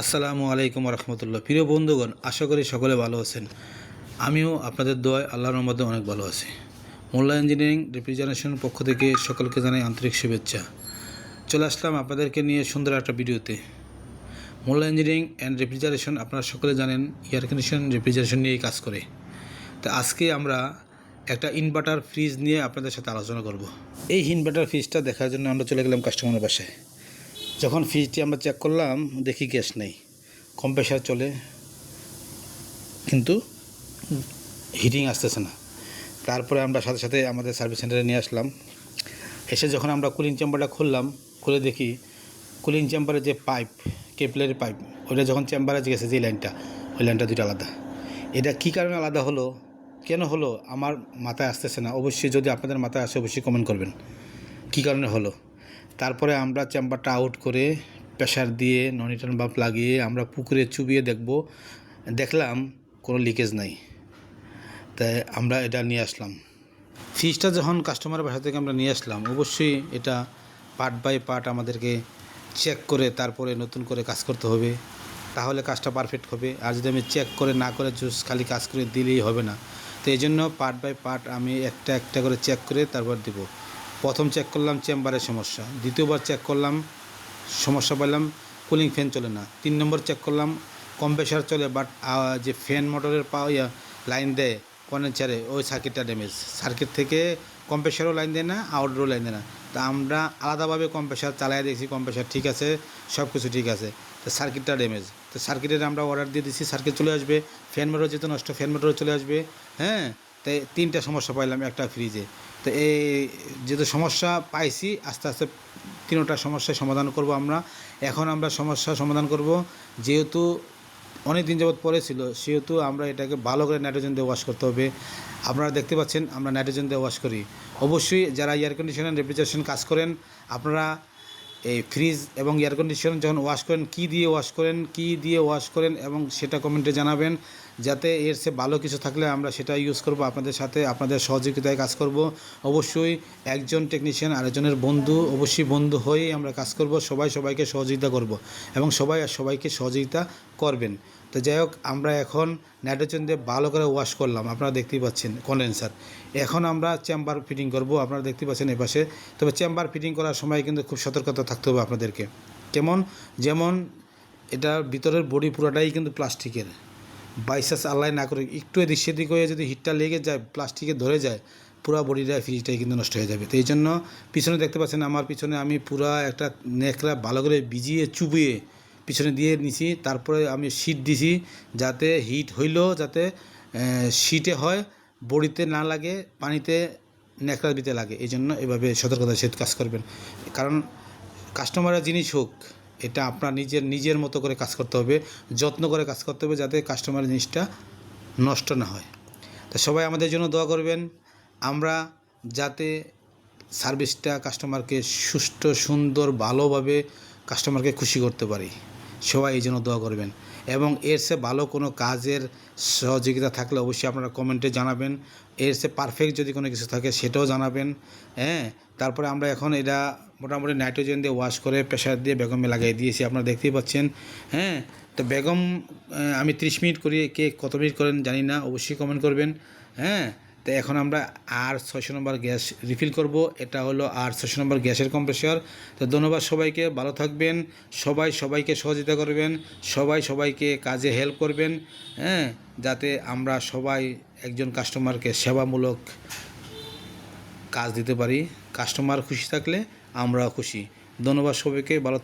আসসালামু আলাইকুম রহমতুল্লাহ। প্রিয় বন্ধুগণ, আশা করি সকলে ভালো আছেন। আমিও আপনাদের দোয়ায় আল্লাহর রহমতে অনেক ভালো আছি। মোল্লা ইঞ্জিনিয়ারিং রেফ্রিজারেশনের পক্ষ থেকে সকলকে জানাই আন্তরিক শুভেচ্ছা। চলে আসলাম আপনাদেরকে নিয়ে সুন্দর একটা ভিডিওতে। মোল্লা ইঞ্জিনিয়ারিং অ্যান্ড রেফ্রিজারেশন আপনারা সকলে জানেন এয়ার কন্ডিশন রেফ্রিজারেশন নিয়েই কাজ করে। তো আজকে আমরা একটা ইনভার্টার ফ্রিজ নিয়ে আপনাদের সাথে আলোচনা করব। এই ইনভার্টার ফ্রিজটা দেখার জন্য আমরা চলে গেলাম কাস্টমারের বাসায়। যখন ফ্রিজটি আমরা চেক করলাম, দেখি গ্যাস নেই, কম্প্রেসার চলে কিন্তু হিটিং আসতেছে না। তারপরে আমরা সাথে সাথে আমাদের সার্ভিস সেন্টারে নিয়ে আসলাম। এসে যখন আমরা কুলিং চেম্বারটা খুললাম, খুলে দেখি কুলিং চেম্বারের যে পাইপ, কেপলারের পাইপ, ওইটা যখন চেম্বারে গেছে যে লাইনটা, ওই লাইনটা দুইটা আলাদা। এটা কী কারণে আলাদা হলো, কেন হলো, আমার মাথায় আসতেছে না। অবশ্যই যদি আপনাদের মাথায় আসে অবশ্যই কমেন্ট করবেন কী কারণে হলো। তারপরে আমরা চেম্বারটা আউট করে প্রেশার দিয়ে নন রিটার্ন বাল্ব লাগিয়ে আমরা পুকুরে চুবিয়ে দেখলাম কোনো লিকেজ নাই। তাই আমরা এটা নিয়ে আসলাম। ফ্রিজটা যখন কাস্টমারের বাসা থেকে আমরা নিয়ে আসলাম, অবশ্যই এটা পার্ট বাই পার্ট আমাদেরকে চেক করে তারপরে নতুন করে কাজ করতে হবে, তাহলে কাজটা পারফেক্ট হবে। আর যদি আমি চেক করে না করে খালি কাজ করে দিলেই হবে না। তো এই জন্য পার্ট বাই পার্ট আমি একটা একটা করে চেক করে তারপর দেব। প্রথম চেক করলাম চেম্বারের সমস্যা, দ্বিতীয়বার চেক করলাম সমস্যা পেলাম কুলিং ফ্যান চলে না, 3 নম্বর চেক করলাম কম্প্রেসার চলে বাট যে ফ্যান মোটরের লাইন দেয় কন্ডেন্সারে, ওই সার্কিটটা ড্যামেজ। সার্কিট থেকে কম্প্রেসারও লাইন দেয় না, আউটডোরও লাইন দেয় না। তা আমরা আলাদাভাবে কম্প্রেসার চালিয়ে দেখছি, কম্প্রেসার ঠিক আছে, সব কিছু ঠিক আছে, তো সার্কিটটা ড্যামেজ। তো সার্কিটের আমরা অর্ডার দিয়ে দিচ্ছি, সার্কিট চলে আসবে। ফ্যান মোটর যেহেতু নষ্ট, ফ্যান মোটরও চলে আসবে। হ্যাঁ, তাই 3টা সমস্যা পাইলাম একটা ফ্রিজে। তো এই যেহেতু সমস্যা পাইছি, আস্তে আস্তে 3টা সমস্যার সমাধান করব আমরা। এখন আমরা সমস্যার সমাধান করব, যেহেতু অনেক দিন যাবৎ পরে ছিল, সেহেতু আমরা এটাকে ভালো করে নাইট্রোজেন দিয়ে ওয়াশ করতে হবে। আপনারা দেখতে পাচ্ছেন আমরা নাইট্রোজেন দিয়ে ওয়াশ করি। অবশ্যই যারা এয়ার কন্ডিশনার রেফ্রিজারেশন কাজ করেন, আপনারা এই ফ্রিজ এবং এয়ার কন্ডিশন যখন ওয়াশ করেন কী দিয়ে ওয়াশ করেন এবং সেটা কমেন্টে জানাবেন, যাতে এর সে ভালো কিছু থাকলে আমরা সেটা ইউজ করব, আপনাদের সাথে আপনাদের সহযোগিতায় কাজ করব। অবশ্যই একজন টেকনিশিয়ান আরেকজনের বন্ধু, অবশ্যই বন্ধু হয়েই আমরা কাজ করব। সবাই সবাইকে সহযোগিতা করব এবং সবাইকে সহযোগিতা করবেন। তো যাই হোক, আমরা এখন নাইট্রোজেন দিয়ে ভালো করে ওয়াশ করলাম, আপনারা দেখতেই পাচ্ছেন কন্ডেন্সার। এখন আমরা চেম্বার ফিটিং করব, আপনারা দেখতে পাচ্ছেন এপাশে। তবে চেম্বার ফিটিং করার সময় কিন্তু খুব সতর্কতা থাকতে হবে আপনাদেরকে। যেমন এটার ভিতরের বডি পুরোটাই কিন্তু প্লাস্টিকের। বাইচান্স আল্লাহ না করে একটু এদিক সেদিক হয়ে যদি হিটটা লেগে যায়, প্লাস্টিকে ধরে যায়, পুরো বডিটা ফ্রিজটাই কিন্তু নষ্ট হয়ে যাবে। তো এই জন্য পিছনে দেখতে পাচ্ছেন আমার পিছনে আমি পুরো একটা নেকড়া ভালো করে ভিজিয়ে চুবিয়ে পিছনে দিয়ে নিছি। তারপরে আমি শীট দিছি, যাতে হিট হইলেও যাতে শীটে হয়, বডিতে না লাগে, পানিতে নেকড়ার ভিতরে লাগে। এই জন্য এভাবে সতর্কতার সাথে কাজ করবেন। কারণ কাস্টমারের জিনিস হোক, এটা আপনার নিজের মতো করে কাজ করতে হবে, যত্ন করে কাজ করতে হবে, যাতে কাস্টমারের জিনিসটা নষ্ট না হয়। তো সবাই আমাদের জন্য দোয়া করবেন, আমরা যাতে সার্ভিসটা কাস্টমারকে সুষ্ঠু সুন্দর ভালোভাবে কাস্টমারকে খুশি করতে পারি। সবাই এই জন্য দোয়া করবেন এবং এর চেয়ে ভালো কোনো কাজের সহযোগিতা থাকলে অবশ্যই আপনারা কমেন্টে জানাবেন। এর চেয়ে পারফেক্ট যদি কোনো কিছু থাকে সেটাও জানাবেন। হ্যাঁ, তারপরে আমরা এখন এটা মোটামুটি নাইট্রোজেন দিয়ে ওয়াশ করে প্রেশার দিয়ে বেগমে লাগিয়ে দিয়েছি, আপনারা দেখতেই পাচ্ছেন। হ্যাঁ, তো বেগম আমি 30 মিনিট করি, কে কত মিনিট করেন জানি না, অবশ্যই কমেন্ট করবেন। হ্যাঁ, তো এখন আমরা R600 নম্বর গ্যাস রিফিল করব। এটা হলো R600 নম্বর গ্যাসের কম্প্রেসর। তো ধন্যবাদ সবাইকে, ভালো থাকবেন, সবাইকে সহযোগিতা করবেন, সবাইকে কাজে হেল্প করবেন। হ্যাঁ, যাতে আমরা সবাই একজন কাস্টমারকে সেবামূলক কাজ দিতে পারি। কাস্টমার খুশি থাকলে আমরাও খুশি। ধন্যবাদ সবাইকে, ভালো